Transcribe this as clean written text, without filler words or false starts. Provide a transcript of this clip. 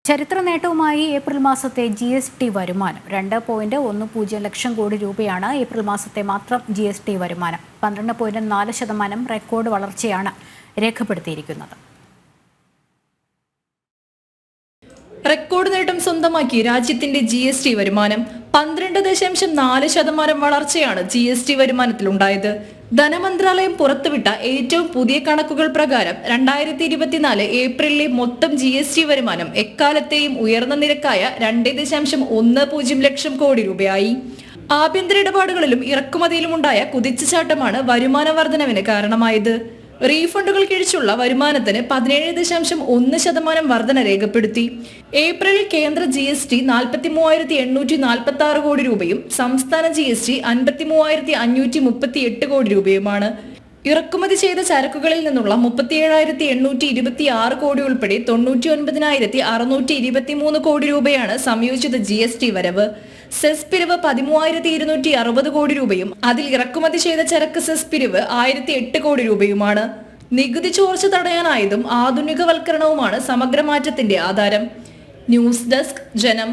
ചരിത്ര നേട്ടവുമായി ഏപ്രിൽ മാസത്തെ GST വരുമാനം 2.10 ലക്ഷം കോടി രൂപയാണ് ഏപ്രിൽ മാസത്തെ മാത്രം GST വരുമാനം. 12.4% റെക്കോർഡ് വളർച്ചയാണ് രേഖപ്പെടുത്തിയിരിക്കുന്നത്. റെക്കോർഡ് നേട്ടം സ്വന്തമാക്കി രാജ്യത്തിന്റെ GST വരുമാനം 12.4% വളർച്ചയാണ് GST വരുമാനത്തിലുണ്ടായത്. ധനമന്ത്രാലയം പുറത്തുവിട്ട ഏറ്റവും പുതിയ കണക്കുകൾ പ്രകാരം 2024 ഏപ്രിലിലെ മൊത്തം GST വരുമാനം എക്കാലത്തെയും ഉയർന്ന നിരക്കായ 2.10 ലക്ഷം കോടി രൂപയായി. ആഭ്യന്തര ഇടപാടുകളിലും ഇറക്കുമതിയിലുമുണ്ടായ കുതിച്ചുചാട്ടമാണ് വരുമാന വർധനവിന് കാരണമായത്. റീഫണ്ടുകൾ കിഴിച്ചുള്ള വരുമാനത്തിന് 17.1% വർധന രേഖപ്പെടുത്തി. ഏപ്രിലിൽ കേന്ദ്ര GST 43,846 കോടി രൂപയും സംസ്ഥാന GST 53,538 കോടി രൂപയുമാണ്. ഇറക്കുമതി ചെയ്ത ചരക്കുകളിൽ നിന്നുള്ള 37,826 കോടി ഉൾപ്പെടെ 99,623 കോടി രൂപയാണ് സംയോജിത GST വരവ്. സെസ് പിരിവ് 13,260 കോടി രൂപയും അതിൽ ഇറക്കുമതി ചെയ്ത ചരക്ക് സെസ് പിരിവ് 1,008 കോടി രൂപയുമാണ്. നികുതി ചോർച്ച തടയാനായതും ആധുനികവൽക്കരണവുമാണ് സമഗ്ര മാറ്റത്തിന്റെ ആധാരം. ന്യൂസ് ഡെസ്ക് ജനം.